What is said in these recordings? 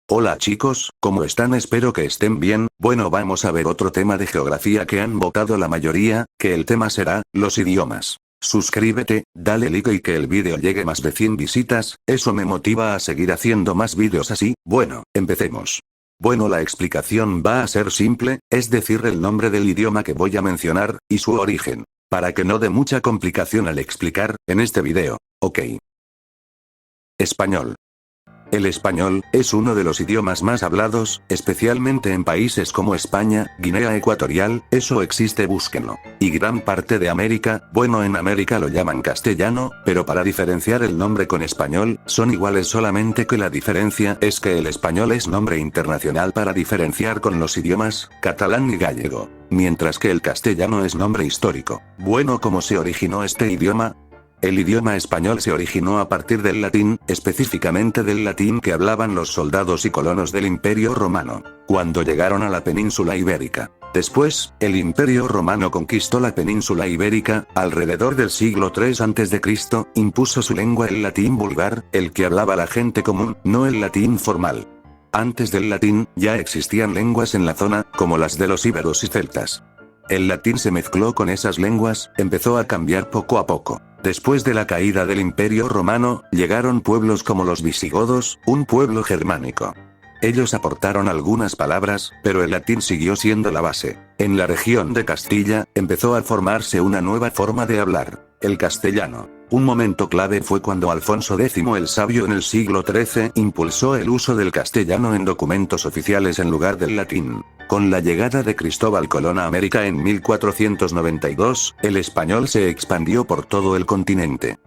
Hola chicos, ¿cómo están? Espero que estén bien. Bueno, vamos a ver otro tema de geografía que han votado la mayoría, que el tema será, los idiomas. Suscríbete, dale like y que el vídeo llegue más de 100 visitas, eso me motiva a seguir haciendo más vídeos así. Bueno, empecemos. Bueno, la explicación va a ser simple, es decir, el nombre del idioma que voy a mencionar, y su origen. Para que no dé mucha complicación al explicar, en este video. Ok. Español. El español es uno de los idiomas más hablados, especialmente en países como España, Guinea Ecuatorial, eso existe, búsquenlo. Y gran parte de América, bueno, en América lo llaman castellano, pero para diferenciar el nombre con español, son iguales, solamente que la diferencia es que el español es nombre internacional para diferenciar con los idiomas catalán y gallego, mientras que el castellano es nombre histórico. Bueno, ¿cómo se originó este idioma? El idioma español se originó a partir del latín, específicamente del latín que hablaban los soldados y colonos del Imperio Romano, cuando llegaron a la península ibérica. Después, el Imperio Romano conquistó la península ibérica, alrededor del siglo III a.C., impuso su lengua, el latín vulgar, el que hablaba la gente común, no el latín formal. Antes del latín, ya existían lenguas en la zona, como las de los íberos y celtas. El latín se mezcló con esas lenguas, empezó a cambiar poco a poco. Después de la caída del Imperio Romano, llegaron pueblos como los visigodos, un pueblo germánico. Ellos aportaron algunas palabras, pero el latín siguió siendo la base. En la región de Castilla, empezó a formarse una nueva forma de hablar, el castellano. Un momento clave fue cuando Alfonso X el Sabio en el siglo XIII impulsó el uso del castellano en documentos oficiales en lugar del latín. Con la llegada de Cristóbal Colón a América en 1492, el español se expandió por todo el continente.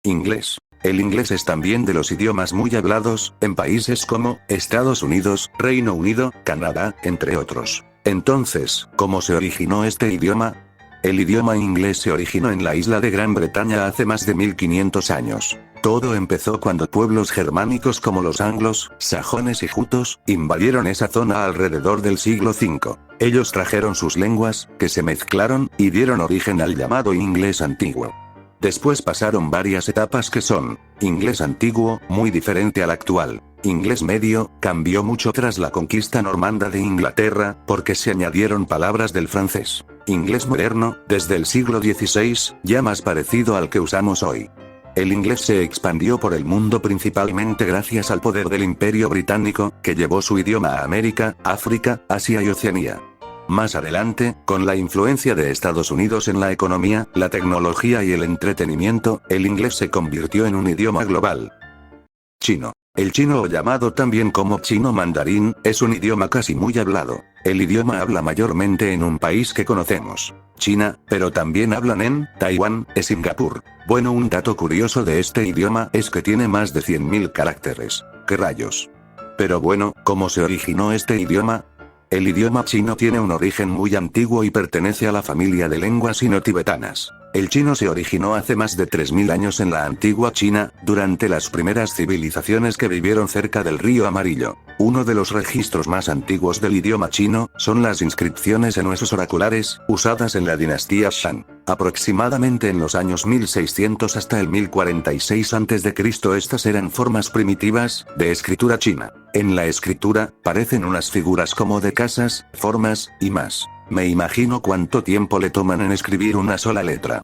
Inglés. El inglés es también de los idiomas muy hablados, en países como Estados Unidos, Reino Unido, Canadá, entre otros. Entonces, ¿cómo se originó este idioma? El idioma inglés se originó en la isla de Gran Bretaña hace más de 1500 años. Todo empezó cuando pueblos germánicos como los anglos, sajones y jutos, invadieron esa zona alrededor del siglo V. Ellos trajeron sus lenguas, que se mezclaron, y dieron origen al llamado inglés antiguo. Después pasaron varias etapas que son: inglés antiguo, muy diferente al actual. Inglés medio, cambió mucho tras la conquista normanda de Inglaterra, porque se añadieron palabras del francés. Inglés moderno, desde el siglo XVI, ya más parecido al que usamos hoy. El inglés se expandió por el mundo principalmente gracias al poder del Imperio Británico, que llevó su idioma a América, África, Asia y Oceanía. Más adelante, con la influencia de Estados Unidos en la economía, la tecnología y el entretenimiento, el inglés se convirtió en un idioma global. Chino. El chino, o llamado también como chino mandarín, es un idioma casi muy hablado. El idioma habla mayormente en un país que conocemos, China, pero también hablan en Taiwán y Singapur. Bueno, un dato curioso de este idioma es que tiene más de 100.000 caracteres. ¿Qué rayos? Pero bueno, ¿cómo se originó este idioma? El idioma chino tiene un origen muy antiguo y pertenece a la familia de lenguas sino-tibetanas. El chino se originó hace más de 3000 años en la antigua China, durante las primeras civilizaciones que vivieron cerca del río Amarillo. Uno de los registros más antiguos del idioma chino son las inscripciones en huesos oraculares, usadas en la dinastía Shang. Aproximadamente en los años 1600 hasta el 1046 a.C. estas eran formas primitivas, de escritura china. En la escritura, parecen unas figuras como de casas, formas, y más. Me imagino cuánto tiempo le toman en escribir una sola letra.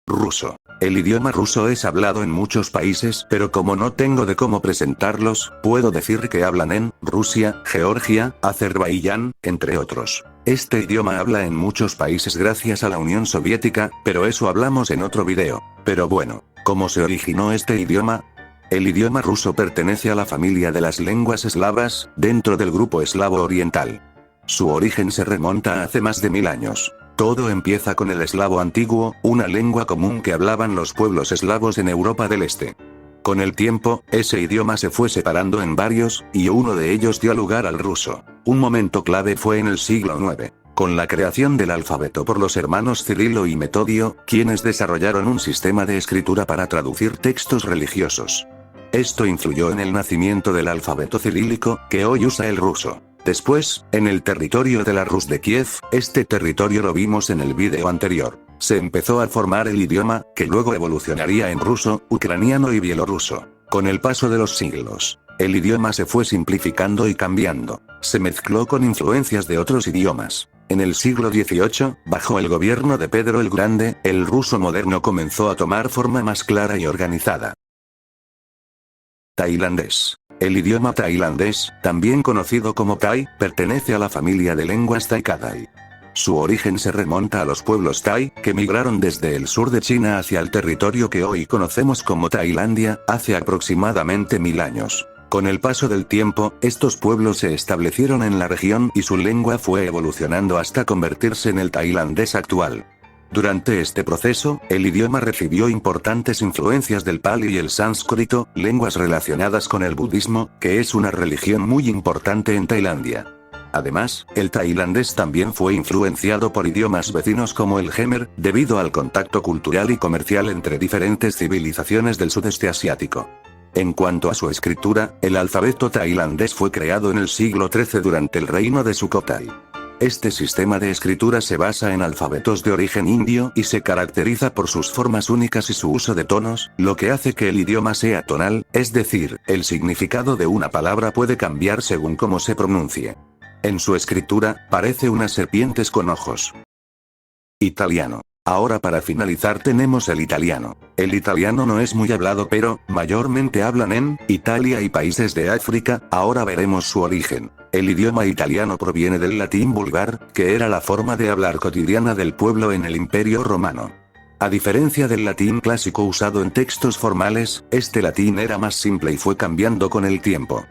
Ruso. El idioma ruso es hablado en muchos países, pero como no tengo de cómo presentarlos, puedo decir que hablan en Rusia, Georgia, Azerbaiyán, entre otros. Este idioma habla en muchos países gracias a la Unión Soviética, pero eso hablamos en otro video. Pero bueno, ¿cómo se originó este idioma? El idioma ruso pertenece a la familia de las lenguas eslavas, dentro del grupo eslavo oriental. Su origen se remonta a hace más de 1000 años. Todo empieza con el eslavo antiguo, una lengua común que hablaban los pueblos eslavos en Europa del Este. Con el tiempo, ese idioma se fue separando en varios, y uno de ellos dio lugar al ruso. Un momento clave fue en el siglo IX, con la creación del alfabeto por los hermanos Cirilo y Metodio, quienes desarrollaron un sistema de escritura para traducir textos religiosos. Esto influyó en el nacimiento del alfabeto cirílico, que hoy usa el ruso. Después, en el territorio de la Rus de Kiev, este territorio lo vimos en el vídeo anterior. Se empezó a formar el idioma, que luego evolucionaría en ruso, ucraniano y bielorruso. Con el paso de los siglos, El idioma se fue simplificando y cambiando. Se mezcló con influencias de otros idiomas. En el siglo XVIII, bajo el gobierno de Pedro el Grande, el ruso moderno comenzó a tomar forma más clara y organizada. Tailandés. El idioma tailandés, también conocido como Thai, pertenece a la familia de lenguas Tai-Kadai. Su origen se remonta a los pueblos Thai, que migraron desde el sur de China hacia el territorio que hoy conocemos como Tailandia, hace aproximadamente 1000 años. Con el paso del tiempo, estos pueblos se establecieron en la región y su lengua fue evolucionando hasta convertirse en el tailandés actual. Durante este proceso, el idioma recibió importantes influencias del pali y el sánscrito, lenguas relacionadas con el budismo, que es una religión muy importante en Tailandia. Además, el tailandés también fue influenciado por idiomas vecinos como el Khmer, debido al contacto cultural y comercial entre diferentes civilizaciones del sudeste asiático. En cuanto a su escritura, el alfabeto tailandés fue creado en el siglo XIII durante el reino de Sukhothai. Este sistema de escritura se basa en alfabetos de origen indio y se caracteriza por sus formas únicas y su uso de tonos, lo que hace que el idioma sea tonal, es decir, el significado de una palabra puede cambiar según cómo se pronuncie. En su escritura, parece unas serpientes con ojos. Italiano. Ahora para finalizar tenemos el italiano. El italiano no es muy hablado pero, mayormente hablan en Italia y países de África, ahora veremos su origen. El idioma italiano proviene del latín vulgar, que era la forma de hablar cotidiana del pueblo en el Imperio Romano. A diferencia del latín clásico usado en textos formales, este latín era más simple y fue cambiando con el tiempo.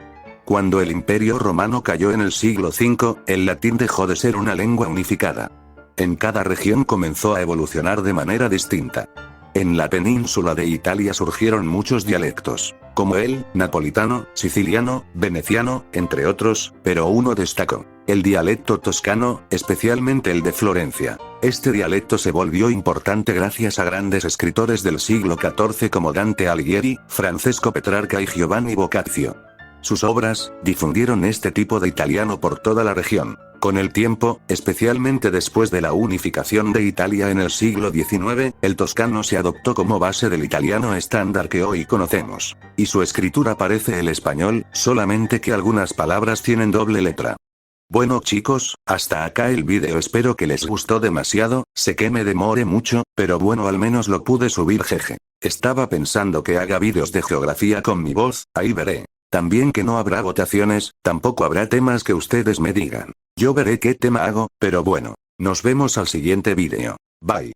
Cuando el Imperio Romano cayó en el siglo V, el latín dejó de ser una lengua unificada. En cada región comenzó a evolucionar de manera distinta. En la península de Italia surgieron muchos dialectos, como el napolitano, siciliano, veneciano, entre otros, pero uno destacó: el dialecto toscano, especialmente el de Florencia. Este dialecto se volvió importante gracias a grandes escritores del siglo XIV como Dante Alighieri, Francesco Petrarca y Giovanni Boccaccio. Sus obras difundieron este tipo de italiano por toda la región. Con el tiempo, especialmente después de la unificación de Italia en el siglo XIX, el toscano se adoptó como base del italiano estándar que hoy conocemos. Y su escritura parece el español, solamente que algunas palabras tienen doble letra. Bueno chicos, hasta acá el vídeo, espero que les gustó demasiado, sé que me demoré mucho, pero bueno, al menos lo pude subir, jeje. Estaba pensando que haga vídeos de geografía con mi voz, ahí veré. También que no habrá votaciones, tampoco habrá temas que ustedes me digan. Yo veré qué tema hago, pero bueno. Nos vemos al siguiente vídeo. Bye.